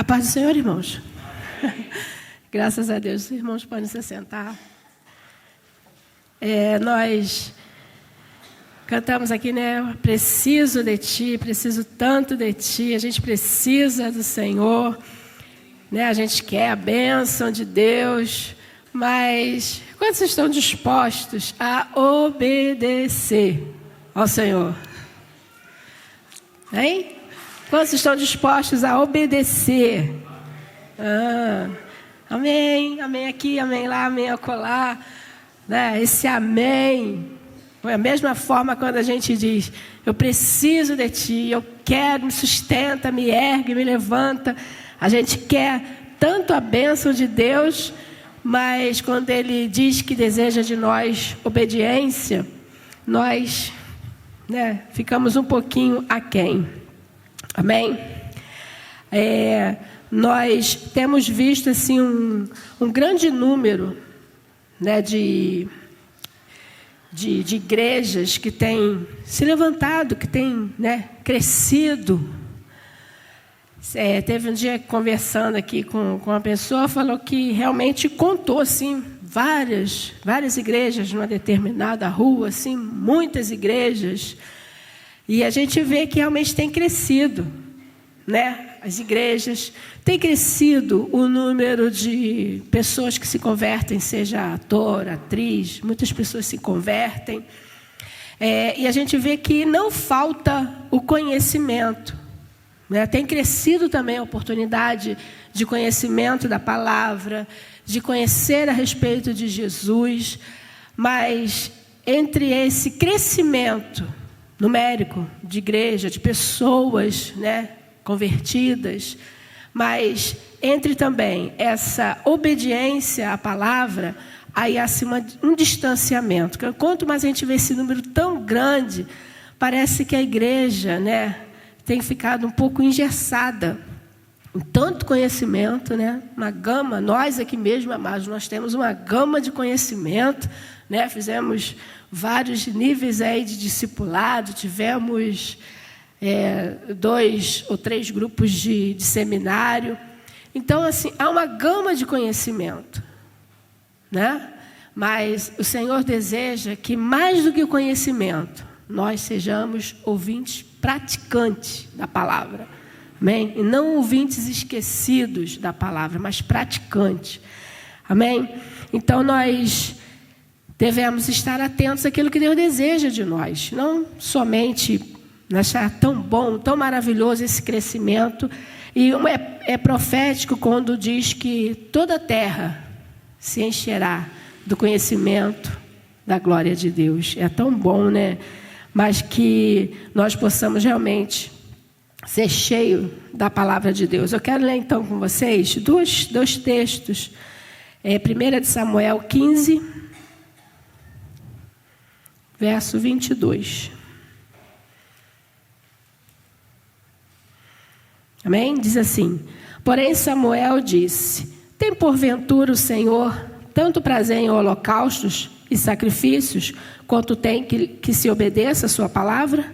paz do Senhor, irmãos. Graças a Deus, os irmãos podem se sentar. Nós cantamos aqui, né? Preciso de Ti, preciso tanto de Ti. A gente precisa do Senhor, né? A gente quer a bênção de Deus, mas quantos estão dispostos a obedecer ao Senhor? Hein? Quantos estão dispostos a obedecer? Amém, amém aqui, amém lá, amém acolá, né? Esse amém é a mesma forma quando a gente diz: eu preciso de Ti, eu quero, me sustenta, me ergue, me levanta. A gente quer tanto a bênção de Deus, mas quando Ele diz que deseja de nós obediência, nós, né, ficamos um pouquinho aquém. Amém? Nós temos visto assim um grande número, né, de igrejas que têm se levantado, que têm, né, crescido. Teve um dia conversando aqui com uma pessoa, falou que realmente contou assim, várias igrejas numa determinada rua, assim, muitas igrejas. E a gente vê que realmente tem crescido, né? As igrejas, tem crescido o número de pessoas que se convertem, seja ator, atriz, muitas pessoas se convertem. E a gente vê que não falta o conhecimento, né? Tem crescido também a oportunidade de conhecimento da palavra, de conhecer a respeito de Jesus, mas entre esse crescimento numérico de igreja, de pessoas, né, convertidas, mas entre também essa obediência à palavra, aí há um distanciamento. Quanto mais a gente vê esse número tão grande, parece que a igreja, né, tem ficado um pouco engessada em tanto conhecimento, né? Uma gama, nós aqui mesmo, amados, nós temos uma gama de conhecimento, né? Fizemos vários níveis aí de discipulado, tivemos 2 ou 3 grupos de seminário. Então, assim, há uma gama de conhecimento, né? Mas o Senhor deseja que, mais do que o conhecimento, nós sejamos ouvintes praticantes da palavra. Amém? E não ouvintes esquecidos da palavra, mas praticantes. Amém? Então, nós devemos estar atentos àquilo que Deus deseja de nós. Não somente achar tão bom, tão maravilhoso esse crescimento. E é profético quando diz que toda a terra se encherá do conhecimento da glória de Deus. É tão bom, né? Mas que nós possamos realmente ser cheio da palavra de Deus. Eu quero ler então com vocês dois textos. 1 de Samuel 15, verso 22. Amém? Diz assim: porém Samuel disse: tem porventura o Senhor tanto prazer em holocaustos e sacrifícios, quanto tem que se obedeça a sua palavra?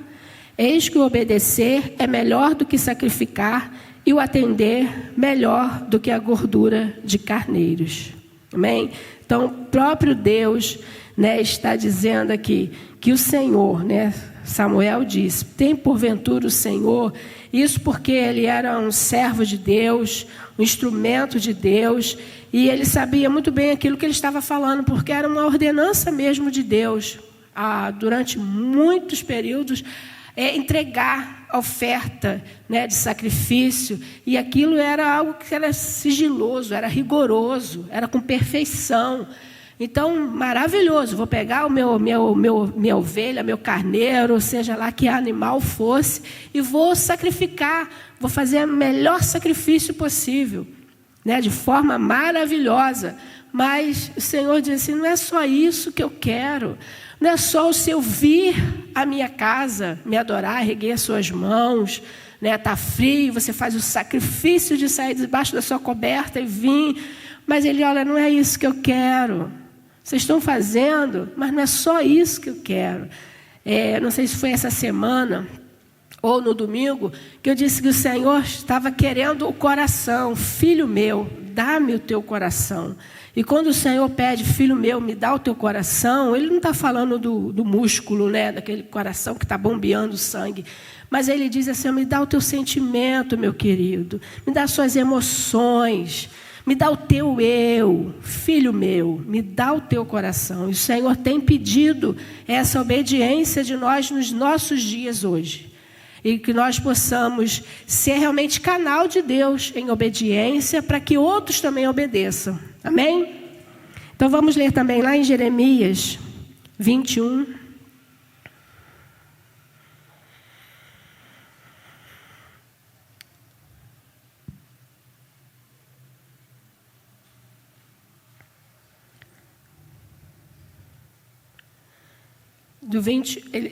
Eis que o obedecer é melhor do que sacrificar, e o atender melhor do que a gordura de carneiros. Amém? Então, o próprio Deus, né, está dizendo aqui que o Senhor, né, Samuel disse: tem porventura o Senhor. Isso porque ele era um servo de Deus, um instrumento de Deus, e ele sabia muito bem aquilo que ele estava falando, porque era uma ordenança mesmo de Deus, durante muitos períodos, entregar a oferta, né, de sacrifício, e aquilo era algo que era sigiloso, era rigoroso, era com perfeição. Então, maravilhoso, vou pegar minha ovelha, meu carneiro, seja lá que animal fosse, e vou sacrificar, vou fazer o melhor sacrifício possível, né, de forma maravilhosa. Mas o Senhor diz assim: não é só isso que eu quero, não é só o seu vir à minha casa, me adorar, erguer as suas mãos, né, tá frio, você faz o sacrifício de sair debaixo da sua coberta e vir, mas ele, olha, não é isso que eu quero. Vocês estão fazendo, mas não é só isso que eu quero. Não sei se foi essa semana ou no domingo, que eu disse que o Senhor estava querendo o coração. Filho meu, dá-me o teu coração. E quando o Senhor pede, filho meu, me dá o teu coração, Ele não está falando do músculo, né? Daquele coração que está bombeando sangue. Mas Ele diz assim, me dá o teu sentimento, meu querido. Me dá as suas emoções. Me dá o teu eu. Filho meu, me dá o teu coração. E o Senhor tem pedido essa obediência de nós nos nossos dias hoje. E que nós possamos ser realmente canal de Deus em obediência para que outros também obedeçam. Amém? Então vamos ler também lá em Jeremias 21.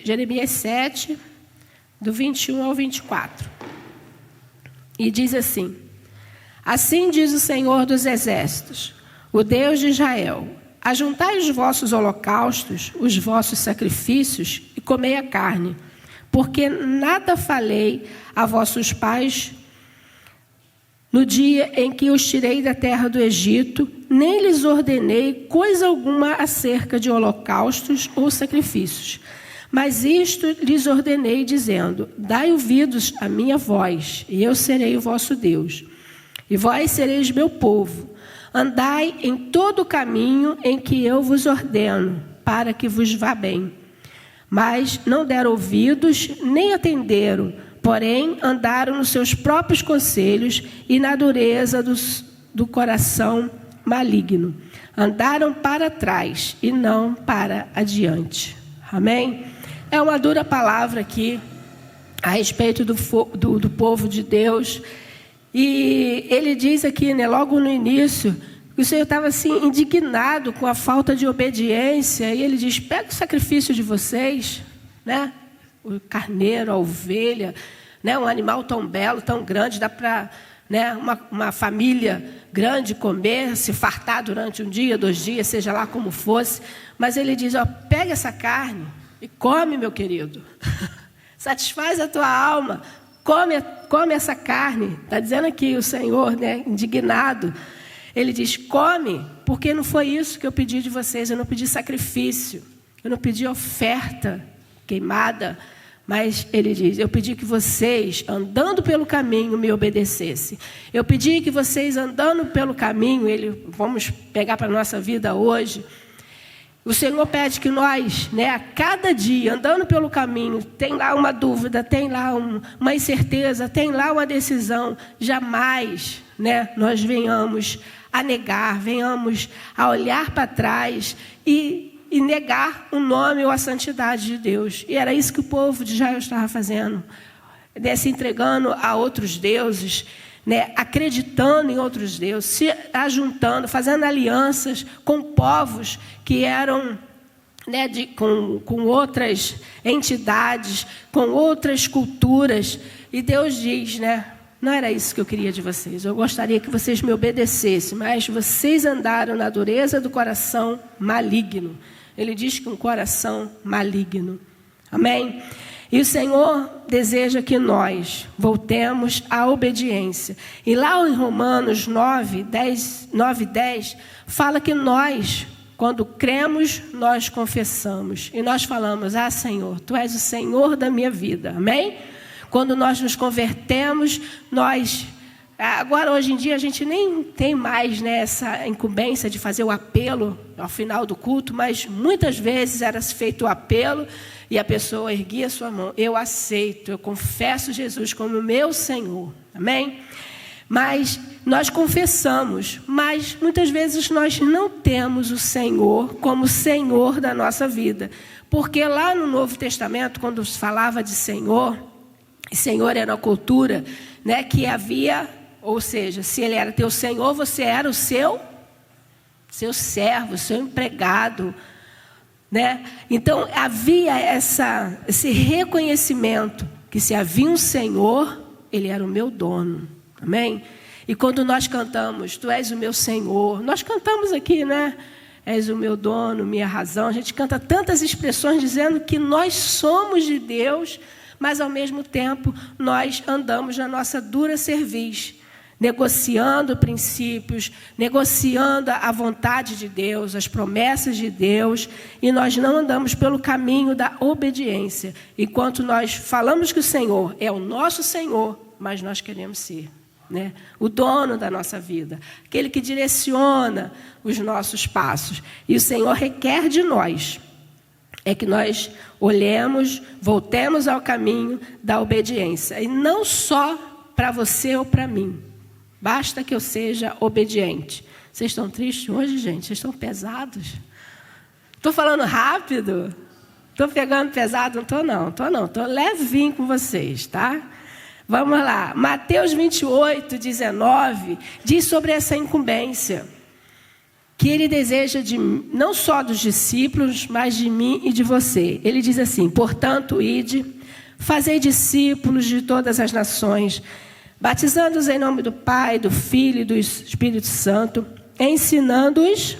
Jeremias 7, do 21 ao 24. E diz assim: assim diz o Senhor dos Exércitos, o Deus de Israel: ajuntai os vossos holocaustos, os vossos sacrifícios, e comei a carne, porque nada falei a vossos pais no dia em que os tirei da terra do Egito, nem lhes ordenei coisa alguma acerca de holocaustos ou sacrifícios. Mas isto lhes ordenei, dizendo: dai ouvidos à minha voz, e eu serei o vosso Deus. E vós sereis meu povo. Andai em todo o caminho em que eu vos ordeno, para que vos vá bem. Mas não deram ouvidos, nem atenderam, porém andaram nos seus próprios conselhos e na dureza do coração maligno. Andaram para trás e não para adiante. Amém? É uma dura palavra aqui a respeito do povo de Deus. E ele diz aqui, né, logo no início, que o Senhor estava assim, indignado com a falta de obediência. E ele diz: pega o sacrifício de vocês, né? O carneiro, a ovelha, né? Um animal tão belo, tão grande, dá para, né, uma família grande comer, se fartar durante um dia, 2 dias, seja lá como fosse. Mas ele diz: ó, pega essa carne e come, meu querido. Satisfaz a tua alma. Come essa carne. Está dizendo aqui o Senhor, né, indignado. Ele diz: come, porque não foi isso que eu pedi de vocês. Eu não pedi sacrifício. Eu não pedi oferta queimada. Mas ele diz: eu pedi que vocês, andando pelo caminho, me obedecessem. Eu pedi que vocês, andando pelo caminho, vamos pegar para a nossa vida hoje. O Senhor pede que nós, né, a cada dia, andando pelo caminho, tem lá uma dúvida, tem lá uma incerteza, tem lá uma decisão. Jamais, né, nós venhamos a negar, venhamos a olhar para trás e negar o nome ou a santidade de Deus. E era isso que o povo de Israel estava fazendo, né, se entregando a outros deuses, né, acreditando em outros deuses, se ajuntando, fazendo alianças com povos que eram, né, com outras entidades, com outras culturas. E Deus diz, né, não era isso que eu queria de vocês. Eu gostaria que vocês me obedecessem, mas vocês andaram na dureza do coração maligno. Ele diz que um coração maligno. Amém? E o Senhor deseja que nós voltemos à obediência. E lá em Romanos 9:10, fala que nós, quando cremos, nós confessamos. E nós falamos: ah, Senhor, Tu és o Senhor da minha vida. Amém? Quando nós nos convertemos, nós... Agora, hoje em dia, a gente nem tem mais, né, essa incumbência de fazer o apelo ao final do culto, mas muitas vezes era feito o apelo e a pessoa erguia a sua mão: eu aceito, eu confesso Jesus como meu Senhor. Amém? Mas nós confessamos, mas muitas vezes nós não temos o Senhor como Senhor da nossa vida. Porque lá no Novo Testamento, quando se falava de Senhor, e Senhor era a cultura, né, que havia... Ou seja, se ele era teu Senhor, você era o seu servo, seu empregado, né? Então, havia esse reconhecimento que se havia um Senhor, Ele era o meu dono. Amém? E quando nós cantamos: Tu és o meu Senhor, nós cantamos aqui, né? És o meu dono, minha razão. A gente canta tantas expressões dizendo que nós somos de Deus, mas ao mesmo tempo nós andamos na nossa dura cerviz, negociando princípios, negociando a vontade de Deus, as promessas de Deus, e nós não andamos pelo caminho da obediência. Enquanto nós falamos que o Senhor é o nosso Senhor, mas nós queremos ser, né, o dono da nossa vida, aquele que direciona os nossos passos. E o Senhor requer de nós é que nós olhemos, voltemos ao caminho da obediência. E não só para você ou para mim. Basta que eu seja obediente. Vocês estão tristes hoje, gente? Vocês estão pesados? Estou falando rápido? Estou pegando pesado? Não estou, não. Estou levinho com vocês, tá? Vamos lá. Mateus 28, 19, diz sobre essa incumbência. Que ele deseja não só dos discípulos, mas de mim e de você. Ele diz assim: portanto, ide, fazei discípulos de todas as nações, batizando-os em nome do Pai, do Filho e do Espírito Santo, ensinando-os,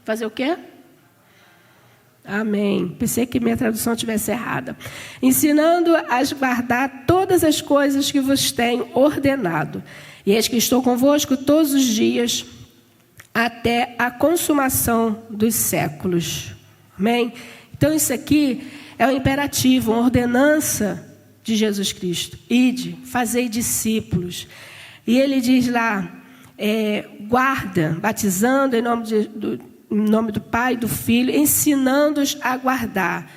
fazer o quê? Amém. Pensei que minha tradução estivesse errada. Ensinando a guardar todas as coisas que vos tenho ordenado. E eis que estou convosco todos os dias, até a consumação dos séculos. Amém? Então isso aqui é um imperativo, uma ordenança de Jesus Cristo. Ide, fazei discípulos. E ele diz lá, guarda, batizando em nome do Pai e do Filho, ensinando-os a guardar.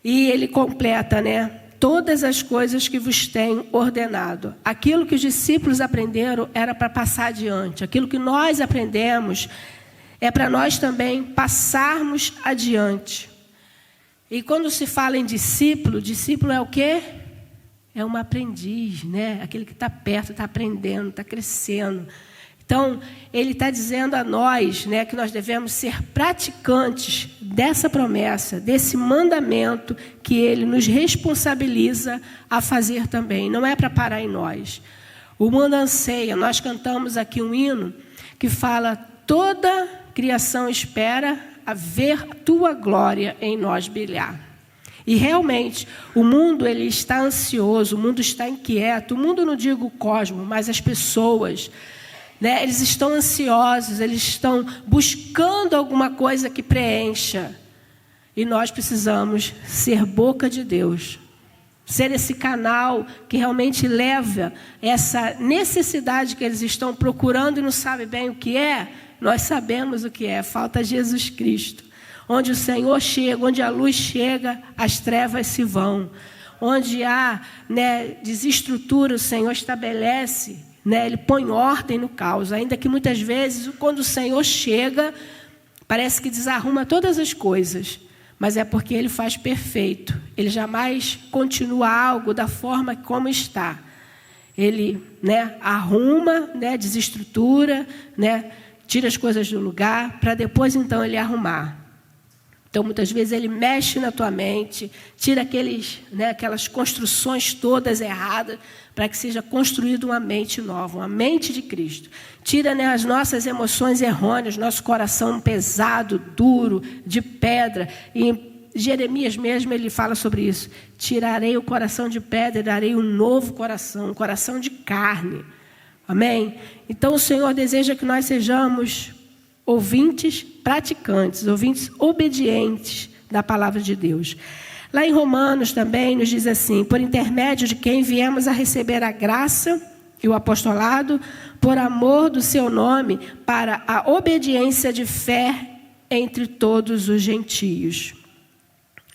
E ele completa, né? Todas as coisas que vos tenho ordenado. Aquilo que os discípulos aprenderam era para passar adiante. Aquilo que nós aprendemos é para nós também passarmos adiante. E quando se fala em discípulo, discípulo é o quê? É um aprendiz, né? Aquele que está perto, está aprendendo, está crescendo. Então, ele está dizendo a nós, né, que nós devemos ser praticantes dessa promessa, desse mandamento que ele nos responsabiliza a fazer também. Não é para parar em nós. O mundo anseia. Nós cantamos aqui um hino que fala: toda criação espera a ver tua glória em nós brilhar. E realmente, o mundo ele está ansioso, o mundo está inquieto. O mundo, não digo o cosmos, mas as pessoas, né, eles estão ansiosos, eles estão buscando alguma coisa que preencha. E nós precisamos ser boca de Deus. Ser esse canal que realmente leva essa necessidade que eles estão procurando e não sabem bem o que é. Nós sabemos o que é. Falta Jesus Cristo. Onde o Senhor chega, onde a luz chega, as trevas se vão. Onde há, né, desestrutura, o Senhor estabelece, né, ele põe ordem no caos. Ainda que muitas vezes, quando o Senhor chega, parece que desarruma todas as coisas. Mas é porque ele faz perfeito. Ele jamais continua algo da forma como está. Ele, né, arruma, né, desestrutura, né, tira as coisas do lugar, para depois então ele arrumar. Então, muitas vezes, ele mexe na tua mente, tira aquelas construções todas erradas, para que seja construída uma mente nova, uma mente de Cristo. Tira, né, as nossas emoções errôneas, nosso coração pesado, duro, de pedra. E em Jeremias mesmo, ele fala sobre isso. Tirarei o coração de pedra e darei um novo coração, um coração de carne. Amém? Então, o Senhor deseja que nós sejamos ouvintes praticantes, ouvintes obedientes da palavra de Deus. Lá em Romanos também nos diz assim: por intermédio de quem viemos a receber a graça e o apostolado, por amor do seu nome, para a obediência de fé entre todos os gentios.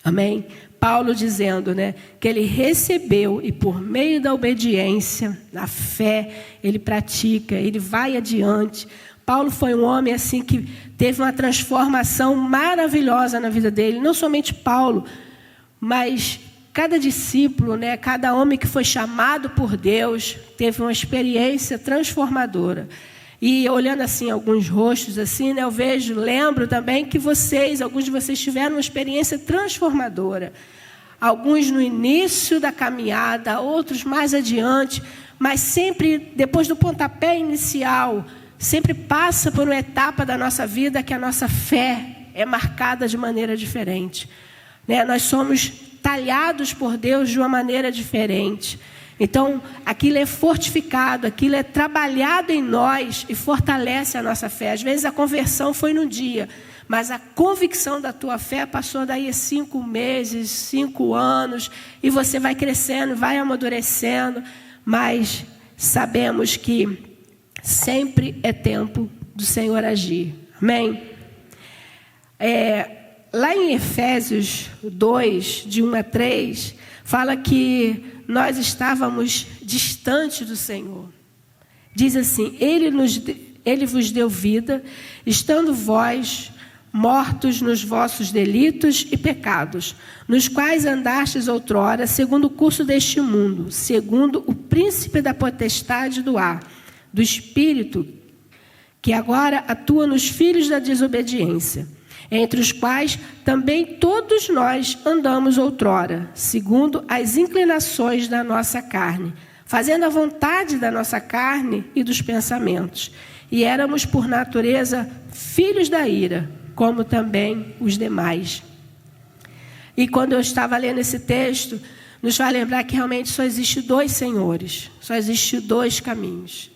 Amém? Paulo dizendo, né, que ele recebeu e por meio da obediência, da fé, ele pratica, ele vai adiante. Paulo foi um homem assim que teve uma transformação maravilhosa na vida dele. Não somente Paulo, mas cada discípulo, né, cada homem que foi chamado por Deus, teve uma experiência transformadora. E olhando assim alguns rostos assim, né, eu lembro também que alguns de vocês tiveram uma experiência transformadora. Alguns no início da caminhada, outros mais adiante, mas sempre depois do pontapé inicial, sempre passa por uma etapa da nossa vida que a nossa fé é marcada de maneira diferente. né? Nós somos talhados por Deus de uma maneira diferente. Então, aquilo é fortificado, aquilo é trabalhado em nós e fortalece a nossa fé. Às vezes a conversão foi num dia, mas a convicção da tua fé passou daí 5 meses, 5 anos, e você vai crescendo, vai amadurecendo, mas sabemos que sempre é tempo do Senhor agir. Amém? Lá em Efésios 2, de 1 a 3, fala que nós estávamos distantes do Senhor. Diz assim: Ele vos deu vida, estando vós mortos nos vossos delitos e pecados, nos quais andastes outrora, segundo o curso deste mundo, segundo o príncipe da potestade do ar, do espírito, que agora atua nos filhos da desobediência, entre os quais também todos nós andamos outrora, segundo as inclinações da nossa carne, fazendo a vontade da nossa carne e dos pensamentos. E éramos, por natureza, filhos da ira, como também os demais. E quando eu estava lendo esse texto, nos vai lembrar que realmente só existe 2 senhores, só existe 2 caminhos.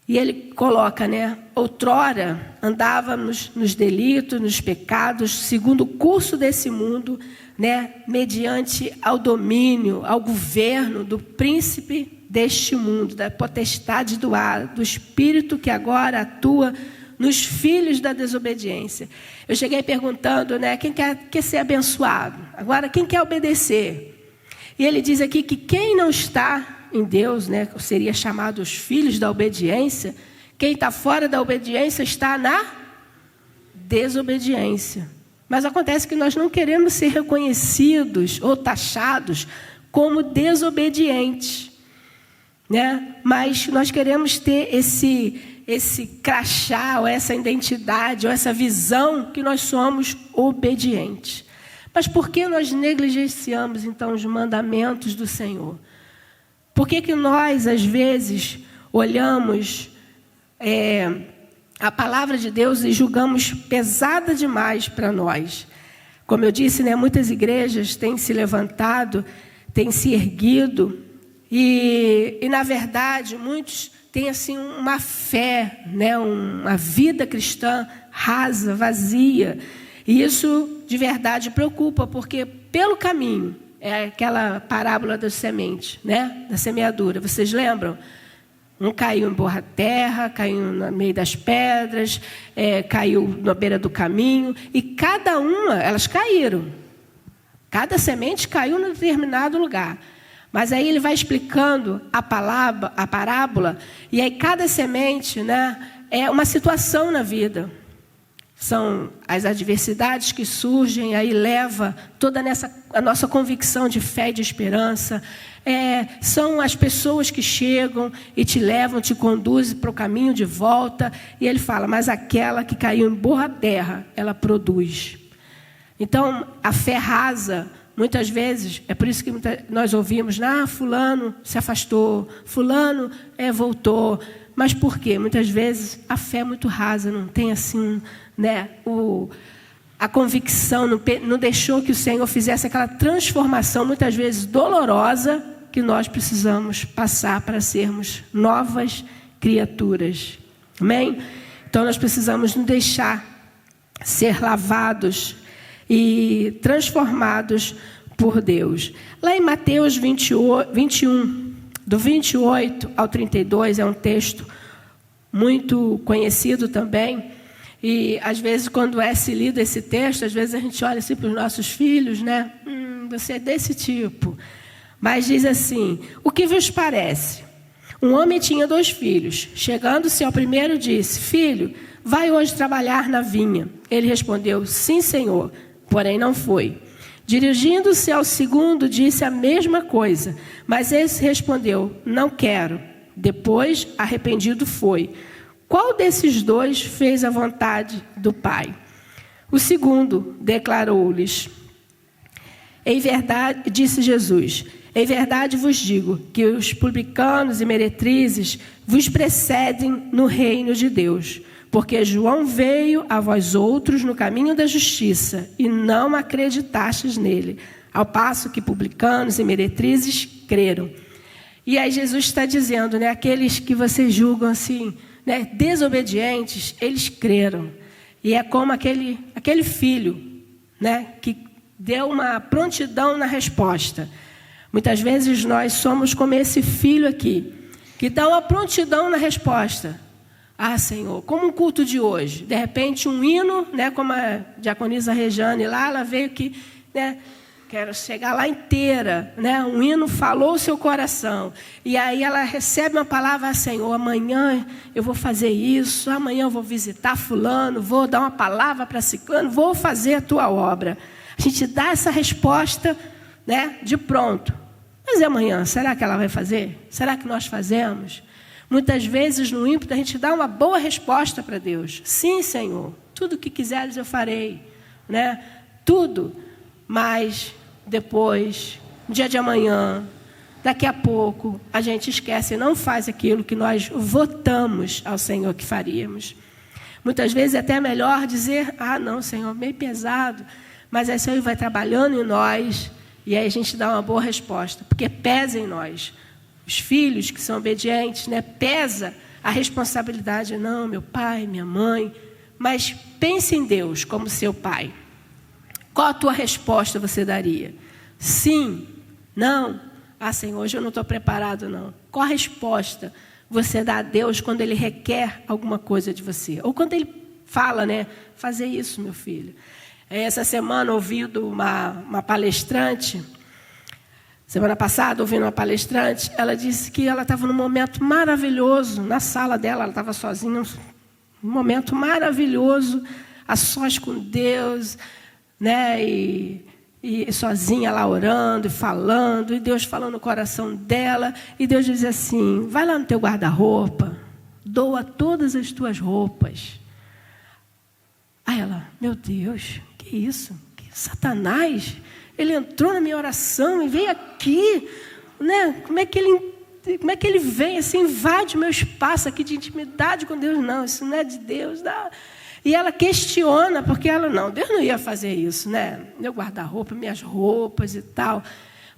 E ele coloca, né? Outrora andávamos nos delitos, nos pecados, segundo o curso desse mundo, né? Mediante ao domínio, ao governo do príncipe deste mundo, da potestade do ar, do espírito que agora atua nos filhos da desobediência. Eu cheguei perguntando, né? Quem quer ser abençoado? Agora, quem quer obedecer? E ele diz aqui que quem não está em Deus, né, seria chamado os filhos da obediência. Quem está fora da obediência está na desobediência. Mas acontece que nós não queremos ser reconhecidos ou taxados como desobedientes, né? Mas nós queremos ter esse crachá, ou essa identidade, ou essa visão que nós somos obedientes. Mas por que nós negligenciamos então os mandamentos do Senhor? Por que nós, às vezes, olhamos a palavra de Deus e julgamos pesada demais para nós? Como eu disse, né, muitas igrejas têm se levantado, têm se erguido, e na verdade, muitos têm assim, uma fé, né, uma vida cristã rasa, vazia. E isso, de verdade, preocupa, porque pelo caminho, é aquela parábola da semente, né? Da semeadura. Vocês lembram? Um caiu em boa terra, caiu no meio das pedras, caiu na beira do caminho. E cada uma, elas caíram. Cada semente caiu em determinado lugar. Mas aí ele vai explicando a parábola. E aí cada semente, né, é uma situação na vida. São as adversidades que surgem, aí leva toda a nossa convicção de fé e de esperança. São as pessoas que chegam e te levam, te conduzem para o caminho de volta. E ele fala, mas aquela que caiu em boa terra, ela produz. Então, a fé rasa, muitas vezes, é por isso que nós ouvimos, fulano se afastou, fulano voltou. Mas por quê? Muitas vezes a fé é muito rasa, não tem assim, né, a convicção, não deixou que o Senhor fizesse aquela transformação, muitas vezes dolorosa, que nós precisamos passar para sermos novas criaturas. Amém? Então nós precisamos nos deixar ser lavados e transformados por Deus. Lá em Mateus 21, do 28 ao 32, é um texto muito conhecido também. E, às vezes, quando se lido esse texto, às vezes a gente olha assim para os nossos filhos, né? Você é desse tipo. Mas diz assim, o que vos parece? Um homem tinha 2 filhos. Chegando-se ao primeiro, disse, filho, vai hoje trabalhar na vinha. Ele respondeu, sim, senhor, porém não foi. Dirigindo-se ao segundo, disse a mesma coisa, mas esse respondeu, não quero. Depois, arrependido foi. Qual desses 2 fez a vontade do Pai? O segundo declarou-lhes, em verdade, disse Jesus, em verdade vos digo que os publicanos e meretrizes vos precedem no reino de Deus, porque João veio a vós outros no caminho da justiça, e não acreditastes nele, ao passo que publicanos e meretrizes creram. E aí Jesus está dizendo, né, aqueles que vocês julgam assim, né, desobedientes, eles creram. E é como aquele filho, né, que deu uma prontidão na resposta. Muitas vezes nós somos como esse filho aqui, que dá uma prontidão na resposta. Ah, Senhor, como um culto de hoje. De repente, um hino, né, como a diaconisa Rejane lá, ela veio que, né, quero chegar lá inteira, né, um hino falou o seu coração. E aí ela recebe uma palavra, Senhor, amanhã eu vou fazer isso, amanhã eu vou visitar fulano, vou dar uma palavra para ciclano, vou fazer a tua obra. A gente dá essa resposta, né, de pronto. Mas e amanhã? Será que ela vai fazer? Será que nós fazemos? Muitas vezes, no ímpeto, a gente dá uma boa resposta para Deus. Sim, Senhor, tudo o que quiseres eu farei, né? Tudo. Mas depois, no dia de amanhã, daqui a pouco, a gente esquece e não faz aquilo que nós votamos ao Senhor que faríamos. Muitas vezes é até melhor dizer, ah, não, Senhor, meio pesado, mas aí o Senhor vai trabalhando em nós. E aí a gente dá uma boa resposta, porque pesa em nós. Os filhos que são obedientes, né, pesa a responsabilidade. Não, meu pai, minha mãe. Mas pense em Deus como seu pai. Qual a tua resposta você daria? Sim? Não? Ah, Senhor, hoje eu não estou preparado, não. Qual a resposta você dá a Deus quando Ele requer alguma coisa de você? Ou quando Ele fala, né, fazer isso, meu filho. Essa semana, ouvindo uma palestrante, semana passada, ouvindo uma palestrante, ela disse que ela estava num momento maravilhoso, na sala dela, ela estava sozinha, um momento maravilhoso, a sós com Deus, né, e sozinha lá orando e falando, e Deus falando no coração dela, e Deus dizia assim, vai lá no teu guarda-roupa, doa todas as tuas roupas. Aí ela, meu Deus, que isso? Que Satanás, ele entrou na minha oração e veio aqui, né? Como é que ele vem assim, invade o meu espaço aqui de intimidade com Deus? Não, isso não é de Deus. Não. E ela questiona, porque ela, não, Deus não ia fazer isso, né? Meu guarda-roupa, minhas roupas e tal.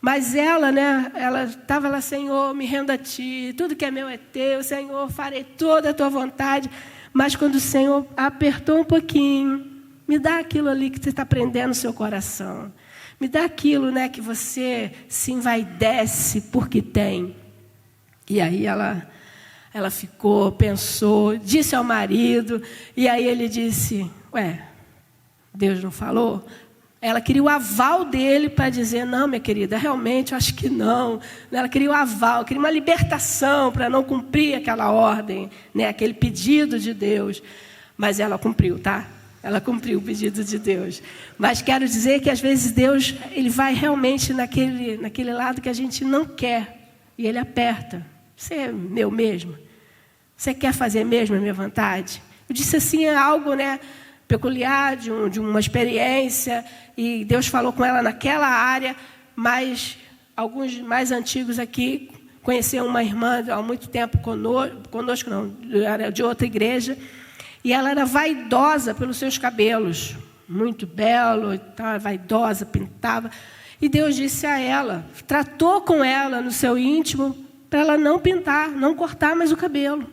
Mas ela, né? Ela estava lá, Senhor, me rendo a Ti, tudo que é meu é Teu, Senhor, farei toda a Tua vontade. Mas quando o Senhor apertou um pouquinho, me dá aquilo ali que você está prendendo no seu coração. Me dá aquilo, né, que você se envaidece porque tem. E aí ela ficou, pensou, disse ao marido, e aí ele disse, ué, Deus não falou? Ela queria o aval dele para dizer, não, minha querida, realmente eu acho que não. Ela queria o aval, queria uma libertação para não cumprir aquela ordem, né, aquele pedido de Deus. Mas ela cumpriu, tá? Ela cumpriu o pedido de Deus. Mas quero dizer que às vezes Deus, Ele vai realmente naquele lado que a gente não quer. E Ele aperta. Você é meu mesmo? Você quer fazer mesmo a minha vontade? Eu disse assim, é algo, né, peculiar, de uma experiência. E Deus falou com ela naquela área. Mas alguns mais antigos aqui conheciam uma irmã há muito tempo conosco não, era de outra igreja. E ela era vaidosa pelos seus cabelos, muito belo, estava vaidosa, pintava. E Deus disse a ela, tratou com ela no seu íntimo, para ela não pintar, não cortar mais o cabelo.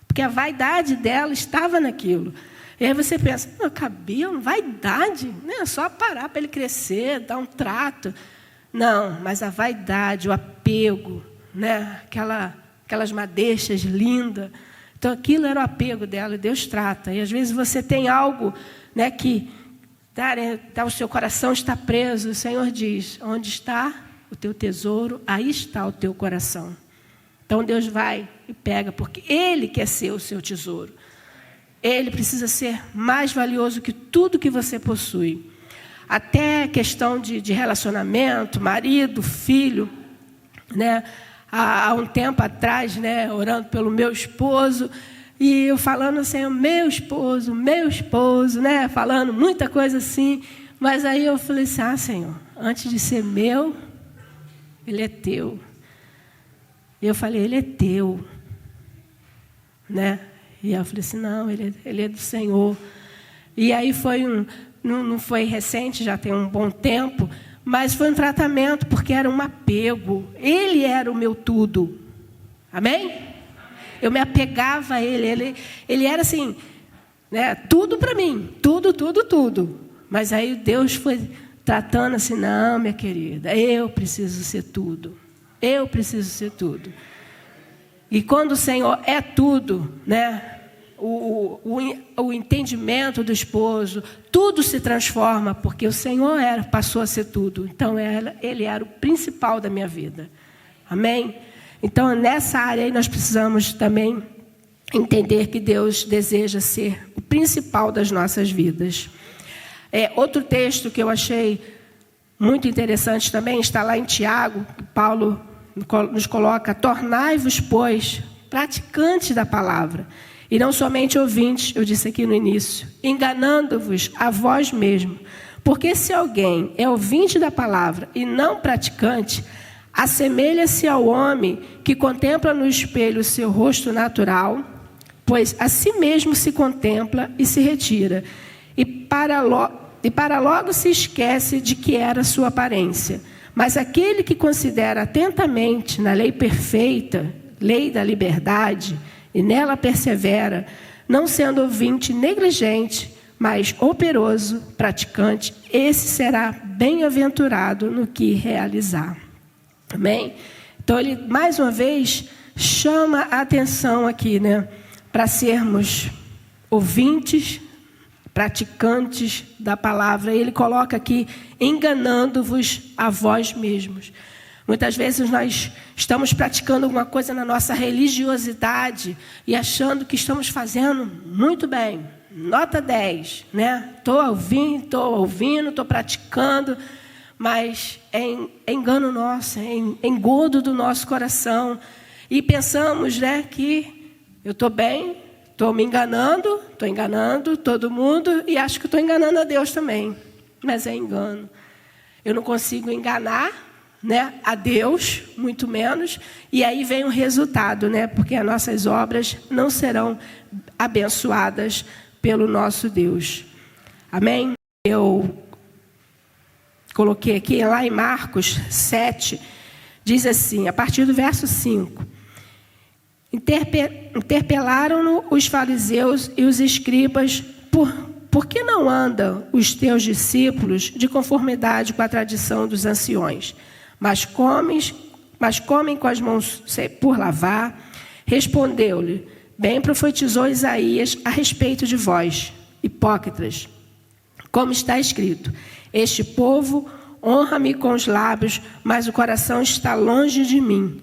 Porque a vaidade dela estava naquilo. E aí você pensa, cabelo, vaidade, né? É só parar para ele crescer, dar um trato. Não, mas a vaidade, o apego, né? Aquelas madeixas lindas. Então, aquilo era o apego dela, e Deus trata. E, às vezes, você tem algo, né, que o seu coração está preso. O Senhor diz, onde está o teu tesouro, aí está o teu coração. Então, Deus vai e pega, porque Ele quer ser o seu tesouro. Ele precisa ser mais valioso que tudo que você possui. Até questão de relacionamento, marido, filho, né? Há um tempo atrás, né, orando pelo meu esposo, e eu falando assim, meu esposo, né, falando muita coisa assim, mas aí eu falei assim, Senhor, antes de ser meu, Ele é Teu. E eu falei, Ele é Teu, né, E eu falei assim, não, ele é do Senhor. E aí não foi recente, já tem um bom tempo, mas foi um tratamento, porque era um apego. Ele era o meu tudo. Amém? Eu me apegava a ele. Ele era assim, né, tudo para mim. Tudo. Mas aí Deus foi tratando assim, não, minha querida, eu preciso ser tudo. Eu preciso ser tudo. E quando o Senhor é tudo, né? O entendimento do esposo, tudo se transforma, porque o Senhor passou a ser tudo. Então, ele era o principal da minha vida. Amém? Então, nessa área aí, nós precisamos também entender que Deus deseja ser o principal das nossas vidas. Outro texto que eu achei muito interessante também, está lá em Tiago, que Paulo nos coloca, tornai-vos, pois, praticantes da palavra, e não somente ouvintes, eu disse aqui no início, enganando-vos a vós mesmos. Porque se alguém é ouvinte da palavra e não praticante, assemelha-se ao homem que contempla no espelho o seu rosto natural, pois a si mesmo se contempla e se retira, e para logo se esquece de que era sua aparência. Mas aquele que considera atentamente na lei perfeita, lei da liberdade, e nela persevera, não sendo ouvinte negligente, mas operoso, praticante, esse será bem-aventurado no que realizar. Amém? Então, ele, mais uma vez, chama a atenção aqui, né? Para sermos ouvintes, praticantes da palavra. Ele coloca aqui, enganando-vos a vós mesmos. Muitas vezes nós estamos praticando alguma coisa na nossa religiosidade e achando que estamos fazendo muito bem. Nota 10, né? Estou ouvindo, estou praticando, mas é engano nosso, é engodo do nosso coração. E pensamos, né, que eu estou bem, estou me enganando, estou enganando todo mundo e acho que estou enganando a Deus também. Mas é engano. Eu não consigo enganar, né, a Deus, muito menos, e aí vem o resultado, né, porque as nossas obras não serão abençoadas pelo nosso Deus. Amém? Eu coloquei aqui, lá em Marcos 7, diz assim, a partir do verso 5, interpelaram-no os fariseus e os escribas, por que não andam os teus discípulos de conformidade com a tradição dos anciões? Mas comem com as mãos por lavar. Respondeu-lhe, bem profetizou Isaías a respeito de vós, hipócritas, como está escrito, este povo honra-me com os lábios, mas o coração está longe de mim,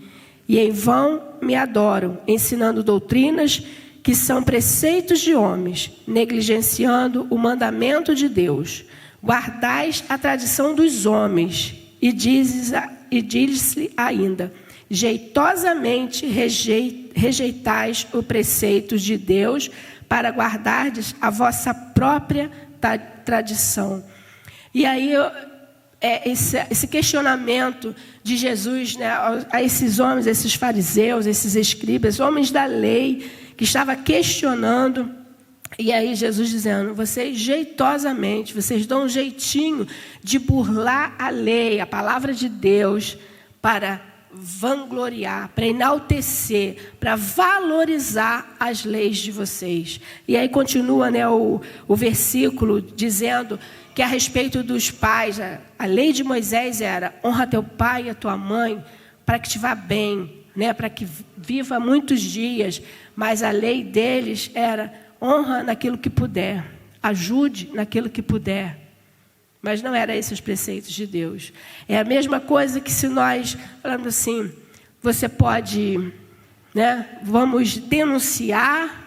e em vão me adoram, ensinando doutrinas que são preceitos de homens, negligenciando o mandamento de Deus. Guardais a tradição dos homens, e diz-lhe ainda, jeitosamente rejeitais o preceito de Deus para guardardes a vossa própria tradição. E aí, esse questionamento de Jesus, né, a esses homens, esses fariseus, esses escribas, homens da lei, que estava questionando. E aí Jesus dizendo, vocês jeitosamente, vocês dão um jeitinho de burlar a lei, a palavra de Deus, para vangloriar, para enaltecer, para valorizar as leis de vocês. E aí continua, né, o versículo dizendo que a respeito dos pais, a lei de Moisés era, honra teu pai e a tua mãe, para que te vá bem, né, para que viva muitos dias. Mas a lei deles era, honra naquilo que puder, ajude naquilo que puder. Mas não eram esses os preceitos de Deus. É a mesma coisa que se nós falamos assim, você pode, né, vamos denunciar,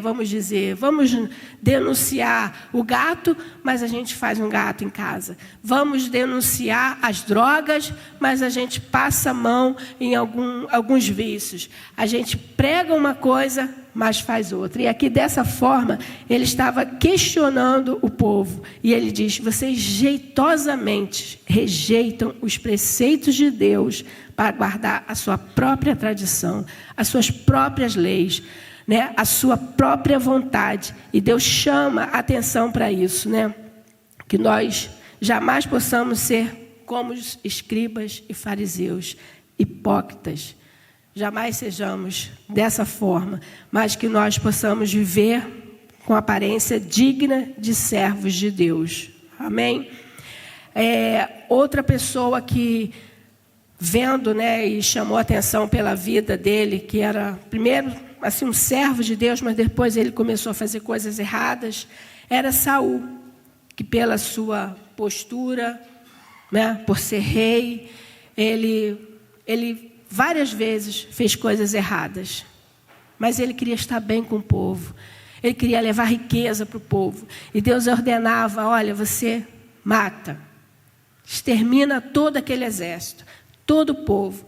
vamos denunciar o gato, mas a gente faz um gato em casa. Vamos denunciar as drogas, mas a gente passa a mão em alguns vícios. A gente prega uma coisa, mas faz outra. E aqui, dessa forma, ele estava questionando o povo. E ele diz, vocês jeitosamente rejeitam os preceitos de Deus para guardar a sua própria tradição, as suas próprias leis. né, a sua própria vontade. E Deus chama a atenção para isso, né? Que nós jamais possamos ser como os escribas e fariseus, hipócritas. Jamais sejamos dessa forma, mas que nós possamos viver com aparência digna de servos de Deus. Amém? Outra pessoa que, vendo, né, e chamou a atenção pela vida dele, que era, primeiro, assim, um servo de Deus, mas depois ele começou a fazer coisas erradas, era Saul, que pela sua postura, né, por ser rei, ele várias vezes fez coisas erradas, mas ele queria estar bem com o povo, ele queria levar riqueza para o povo, e Deus ordenava, olha, você mata, extermina todo aquele exército, todo o povo.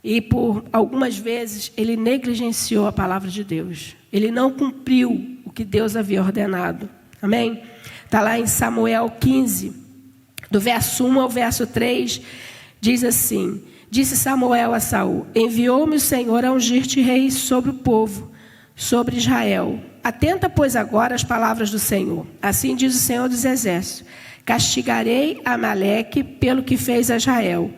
E por algumas vezes ele negligenciou a palavra de Deus. Ele não cumpriu o que Deus havia ordenado. Amém? Está lá em Samuel 15, do verso 1 ao verso 3, diz assim: disse Samuel a Saul: enviou-me o Senhor a ungir-te rei sobre o povo, sobre Israel. Atenta, pois, agora às palavras do Senhor. Assim diz o Senhor dos Exércitos: castigarei Amaleque pelo que fez a Israel,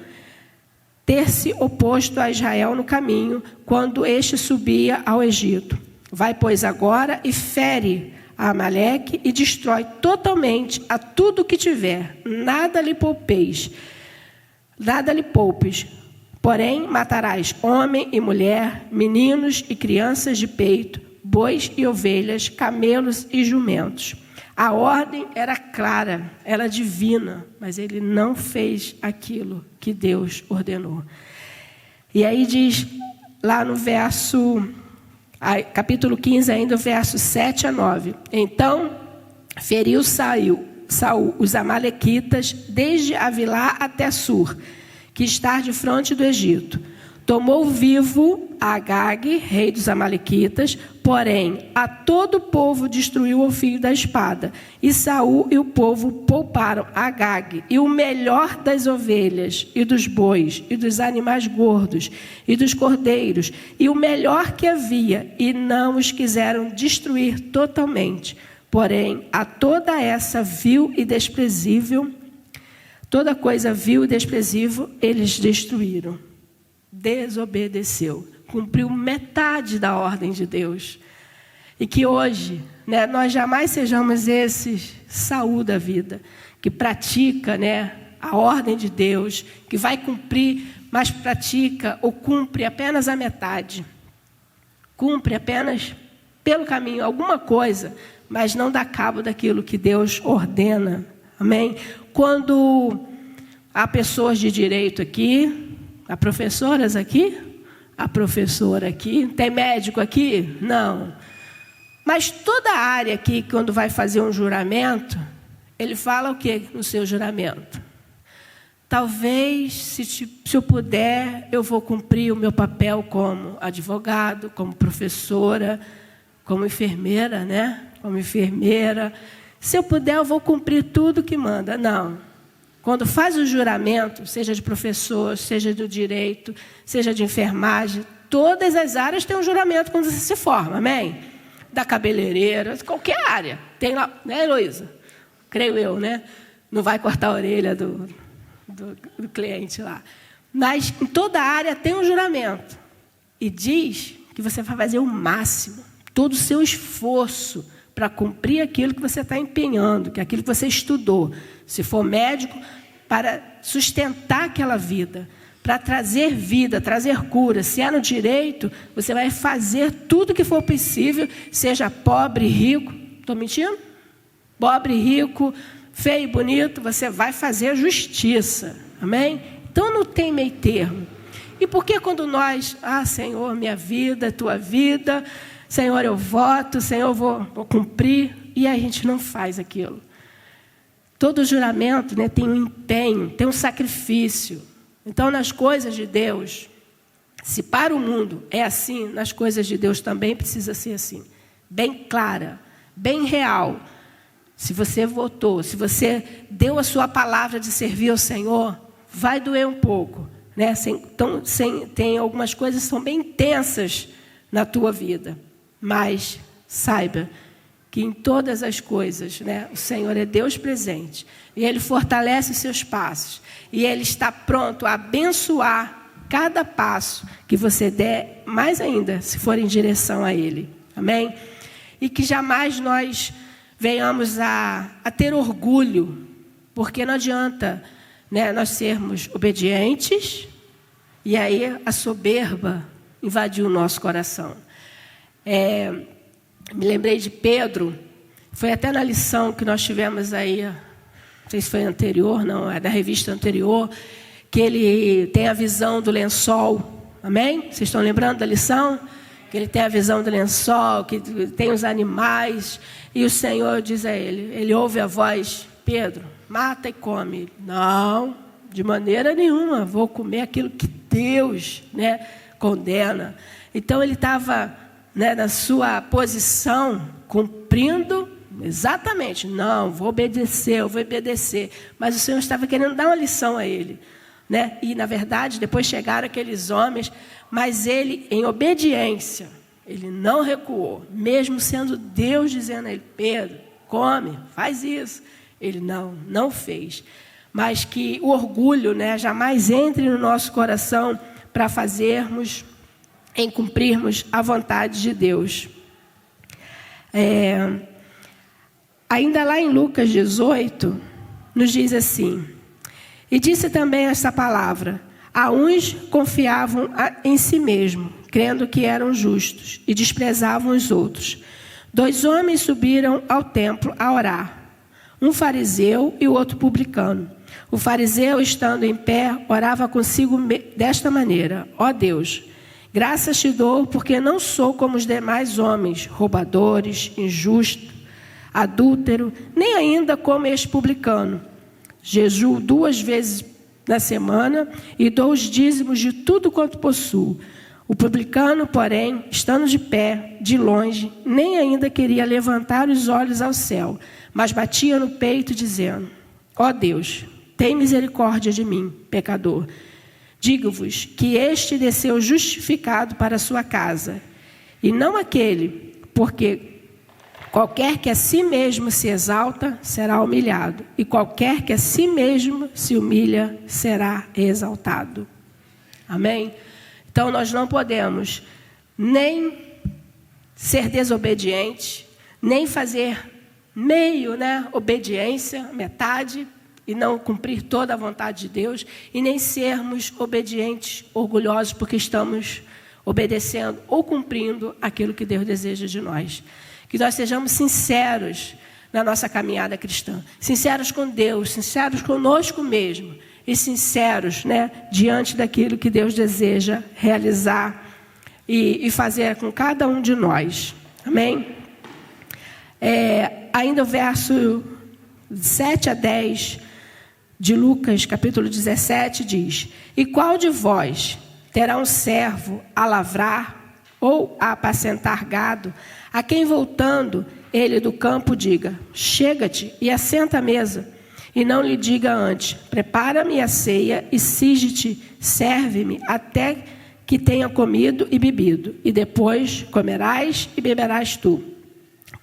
ter se oposto a Israel no caminho, quando este subia ao Egito. Vai, pois, agora e fere a Amaleque e destrói totalmente a tudo que tiver. Nada lhe poupes. Porém, matarás homem e mulher, meninos e crianças de peito, bois e ovelhas, camelos e jumentos. A ordem era clara, era divina, mas ele não fez aquilo que Deus ordenou. E aí diz, lá no capítulo 15, ainda o verso 7 a 9. Então, feriu Saul os amalequitas, desde Avilá até Sur, que está de frente do Egito. Tomou vivo Agag, rei dos amalequitas, porém a todo o povo destruiu ao fio da espada. E Saul e o povo pouparam Agag e o melhor das ovelhas e dos bois e dos animais gordos e dos cordeiros e o melhor que havia, e não os quiseram destruir totalmente. Porém a toda essa vil e desprezível, toda coisa vil e desprezível, eles destruíram. Desobedeceu, cumpriu metade da ordem de Deus. E que hoje, né, nós jamais sejamos esses Saul da vida, que pratica, né, a ordem de Deus, que vai cumprir, mas pratica ou cumpre apenas a metade. Cumpre apenas pelo caminho alguma coisa, mas não dá cabo daquilo que Deus ordena. Amém? Quando há pessoas de direito aqui, há professoras aqui? Há professora aqui? Tem médico aqui? Não. Mas toda a área aqui, quando vai fazer um juramento, ele fala o que no seu juramento? Talvez, se eu puder, eu vou cumprir o meu papel como advogado, como professora, como enfermeira, né? Como enfermeira. Se eu puder, eu vou cumprir tudo que manda. Não. Quando faz o juramento, seja de professor, seja do direito, seja de enfermagem, todas as áreas têm um juramento quando você se forma, amém? Da cabeleireira, qualquer área. Tem lá, né, Heloísa? Creio eu, né? Não vai cortar a orelha do cliente lá. Mas em toda área tem um juramento. E diz que você vai fazer o máximo, todo o seu esforço para cumprir aquilo que você está empenhando, que é aquilo que você estudou. Se for médico, para sustentar aquela vida, para trazer vida, trazer cura. Se é no direito, você vai fazer tudo que for possível, seja pobre, rico. Estou mentindo? Pobre, rico, feio e bonito, você vai fazer justiça. Amém? Então não tem meio termo. E por que quando nós, Senhor, minha vida, tua vida, Senhor, eu voto, Senhor, eu vou cumprir, e a gente não faz aquilo? Todo juramento, né, tem um empenho, tem um sacrifício. Então, nas coisas de Deus, se para o mundo é assim, nas coisas de Deus também precisa ser assim. Bem clara, bem real. Se você votou, se você deu a sua palavra de servir ao Senhor, vai doer um pouco, né? Tem algumas coisas que são bem intensas na tua vida. mas saiba que em todas as coisas, né, o Senhor é Deus presente. E Ele fortalece os seus passos. E Ele está pronto a abençoar cada passo que você der, mais ainda, se for em direção a Ele. Amém? E que jamais nós venhamos a ter orgulho, porque não adianta, né, nós sermos obedientes e aí a soberba invadiu o nosso coração. Me lembrei de Pedro, foi até na lição que nós tivemos aí, não sei se foi anterior, não, é da revista anterior, que ele tem a visão do lençol, amém? Vocês estão lembrando da lição? Que ele tem a visão do lençol, que tem os animais, e o Senhor diz a ele ouve a voz, Pedro, mata e come. Não, de maneira nenhuma, vou comer aquilo que Deus, né, condena. Então ele estava, né, na sua posição, cumprindo exatamente, não, vou obedecer, eu vou obedecer. Mas o Senhor estava querendo dar uma lição a ele, né? E na verdade, depois chegaram aqueles homens, mas ele, em obediência, ele não recuou, mesmo sendo Deus dizendo a ele, Pedro, come, faz isso. Ele não fez. Mas que o orgulho, né, jamais entre no nosso coração para fazermos, em cumprirmos a vontade de Deus. Ainda lá em Lucas 18, nos diz assim, e disse também esta palavra, a uns confiavam em si mesmo, crendo que eram justos, e desprezavam os outros. 2 homens subiram ao templo a orar, um fariseu e o outro publicano. O fariseu, estando em pé, orava consigo desta maneira, ó Deus, graças te dou, porque não sou como os demais homens, roubadores, injustos, adúltero, nem ainda como este publicano. Jejuo 2 vezes na semana e dou os dízimos de tudo quanto possuo. O publicano, porém, estando de pé, de longe, nem ainda queria levantar os olhos ao céu, mas batia no peito, dizendo, ó Deus, tem misericórdia de mim, pecador. Digo-vos que este desceu justificado para a sua casa, e não aquele, porque qualquer que a si mesmo se exalta, será humilhado, e qualquer que a si mesmo se humilha, será exaltado. Amém? Então, nós não podemos nem ser desobedientes, nem fazer meio, né, obediência, metade, e não cumprir toda a vontade de Deus, e nem sermos obedientes, orgulhosos, porque estamos obedecendo ou cumprindo aquilo que Deus deseja de nós. Que nós sejamos sinceros na nossa caminhada cristã, sinceros com Deus, sinceros conosco mesmo, e sinceros, né, diante daquilo que Deus deseja realizar e fazer com cada um de nós. Amém? Ainda o verso 7 a 10 de Lucas, capítulo 17, diz, e qual de vós terá um servo a lavrar ou a apacentar gado, a quem voltando ele do campo diga, chega-te e assenta à mesa, e não lhe diga antes, prepara-me a ceia e sige-te, serve-me até que tenha comido e bebido, e depois comerás e beberás tu.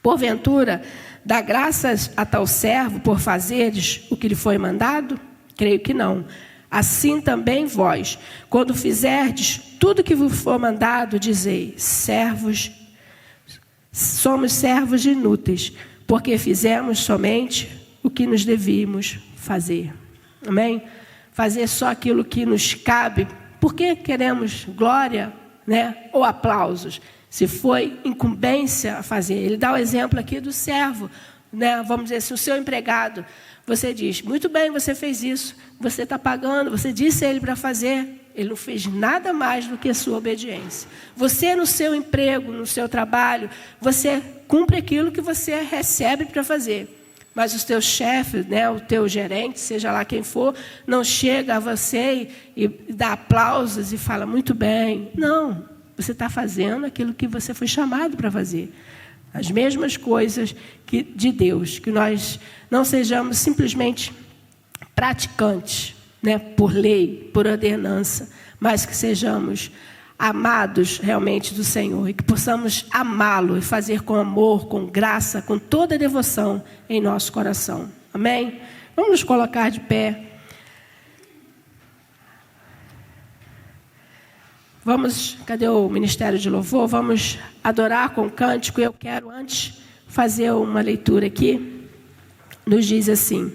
Porventura, dá graças a tal servo por fazeres o que lhe foi mandado? Creio que não. Assim também vós, quando fizerdes tudo o que vos for mandado, dizei, somos servos inúteis, porque fizemos somente o que nos devíamos fazer. Amém? Fazer só aquilo que nos cabe, porque queremos glória, né, ou aplausos. Se foi incumbência a fazer. Ele dá o exemplo aqui do servo, né? Vamos dizer assim, o seu empregado. Você diz, muito bem, você fez isso, você está pagando, você disse a ele para fazer. Ele não fez nada mais do que a sua obediência. Você no seu emprego, no seu trabalho, você cumpre aquilo que você recebe para fazer. Mas os teus chefes, né, o teu gerente, seja lá quem for, não chega a você e dá aplausos e fala, muito bem. Não, você está fazendo aquilo que você foi chamado para fazer. As mesmas coisas que de Deus, que nós não sejamos simplesmente praticantes, né, por lei, por ordenança, mas que sejamos amados realmente do Senhor, e que possamos amá-lo e fazer com amor, com graça, com toda a devoção em nosso coração. Amém? Vamos nos colocar de pé. Cadê o Ministério de Louvor? Vamos adorar com cântico. Eu quero antes fazer uma leitura aqui. Nos diz assim: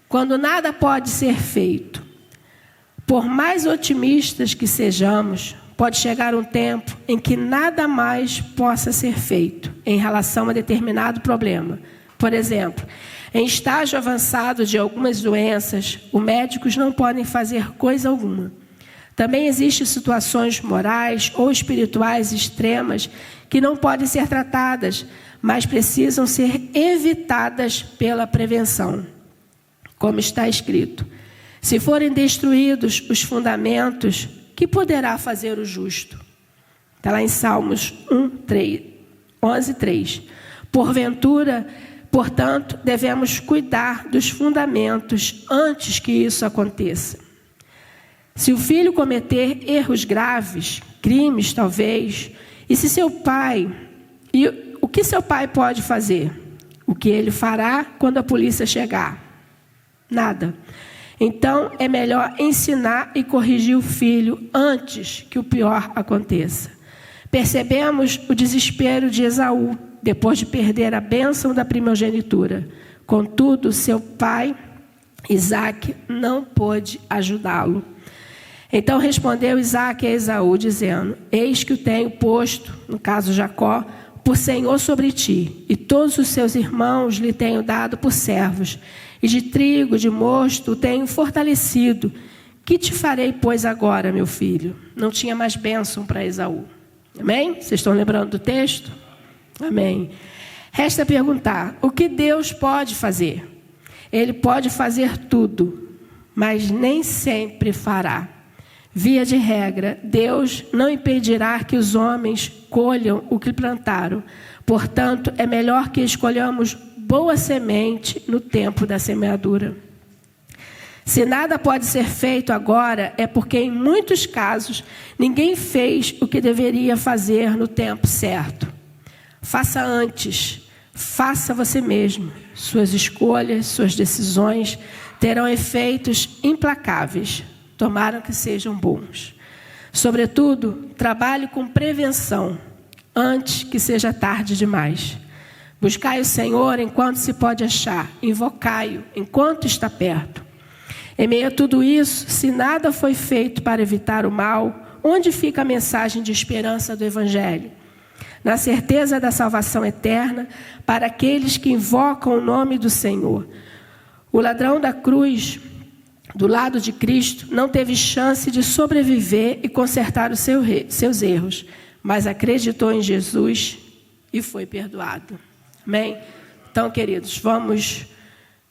quando nada pode ser feito, por mais otimistas que sejamos, pode chegar um tempo em que nada mais possa ser feito em relação a determinado problema. Por exemplo, em estágio avançado de algumas doenças, os médicos não podem fazer coisa alguma. Também existem situações morais ou espirituais extremas que não podem ser tratadas, mas precisam ser evitadas pela prevenção. Como está escrito: se forem destruídos os fundamentos, que poderá fazer o justo? Está lá em Salmos 11:3. Portanto, devemos cuidar dos fundamentos antes que isso aconteça. Se o filho cometer erros graves, crimes talvez, e o que seu pai pode fazer? O que ele fará quando a polícia chegar? Nada. Então, é melhor ensinar e corrigir o filho antes que o pior aconteça. Percebemos o desespero de Esaú, depois de perder a bênção da primogenitura. Contudo, seu pai, Isaque, não pôde ajudá-lo. Então respondeu Isaque a Esaú, dizendo: eis que o tenho posto, no caso Jacó, por senhor sobre ti, e todos os seus irmãos lhe tenho dado por servos, e de trigo, de mosto, o tenho fortalecido. Que te farei, pois, agora, meu filho? Não tinha mais bênção para Esaú. Amém? Vocês estão lembrando do texto? Amém. Resta perguntar: o que Deus pode fazer? Ele pode fazer tudo, mas nem sempre fará. Via de regra, Deus não impedirá que os homens colham o que plantaram. Portanto, é melhor que escolhamos boa semente no tempo da semeadura. Se nada pode ser feito agora, é porque em muitos casos ninguém fez o que deveria fazer no tempo certo. Faça antes, faça você mesmo. Suas escolhas, suas decisões terão efeitos implacáveis. Tomara que sejam bons. Sobretudo, trabalhe com prevenção, antes que seja tarde demais. Buscai o Senhor enquanto se pode achar, invocai-o enquanto está perto. Em meio a tudo isso, se nada foi feito para evitar o mal, onde fica a mensagem de esperança do Evangelho? Na certeza da salvação eterna para aqueles que invocam o nome do Senhor. O ladrão da cruz, do lado de Cristo, não teve chance de sobreviver e consertar os seus erros, mas acreditou em Jesus e foi perdoado. Amém? Então, queridos, vamos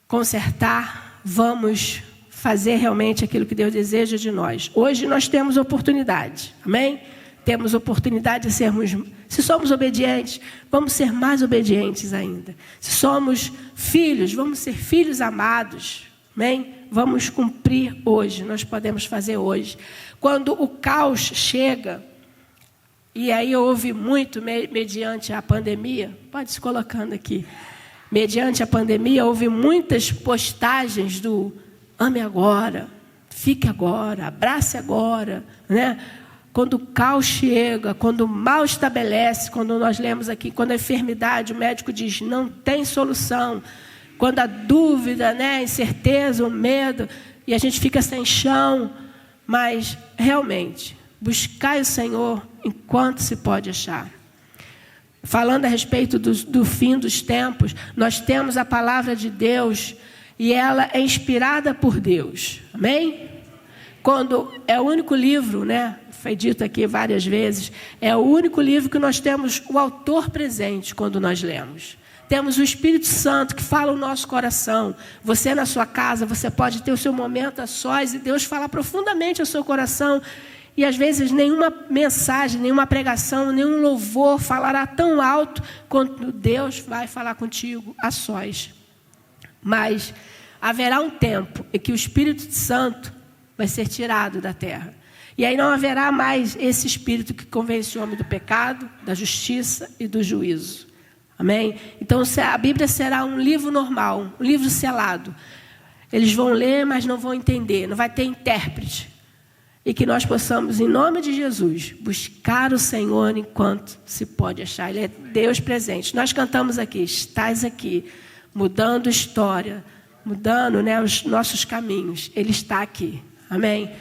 consertar, vamos fazer realmente aquilo que Deus deseja de nós. Hoje nós temos oportunidade, amém? Temos oportunidade de sermos, se somos obedientes, vamos ser mais obedientes ainda. Se somos filhos, vamos ser filhos amados, amém? Vamos cumprir hoje, nós podemos fazer hoje. Quando o caos chega, e aí houve muito, mediante a pandemia, pode se colocando aqui, mediante a pandemia, houve muitas postagens do ame agora, fique agora, abrace agora, né? Quando o caos chega, quando o mal estabelece, quando nós lemos aqui, quando a enfermidade, o médico diz, não tem solução, quando a dúvida, né, a incerteza, o medo, e a gente fica sem chão, mas realmente, buscai o Senhor enquanto se pode achar. Falando a respeito do fim dos tempos, nós temos a palavra de Deus e ela é inspirada por Deus. Amém? Quando é o único livro, né? Foi dito aqui várias vezes, é o único livro que nós temos o autor presente quando nós lemos. Temos o Espírito Santo que fala o nosso coração. Você na sua casa, você pode ter o seu momento a sós e Deus fala profundamente ao seu coração. E às vezes nenhuma mensagem, nenhuma pregação, nenhum louvor falará tão alto quanto Deus vai falar contigo a sós. Mas haverá um tempo em que o Espírito Santo vai ser tirado da terra. E aí não haverá mais esse espírito que convence o homem do pecado, da justiça e do juízo. Amém? Então a Bíblia será um livro normal, um livro selado. Eles vão ler, mas não vão entender, não vai ter intérprete. E que nós possamos, em nome de Jesus, buscar o Senhor enquanto se pode achar. Ele é Deus presente. Nós cantamos aqui, estás aqui, mudando história, mudando, né, os nossos caminhos. Ele está aqui. Amém?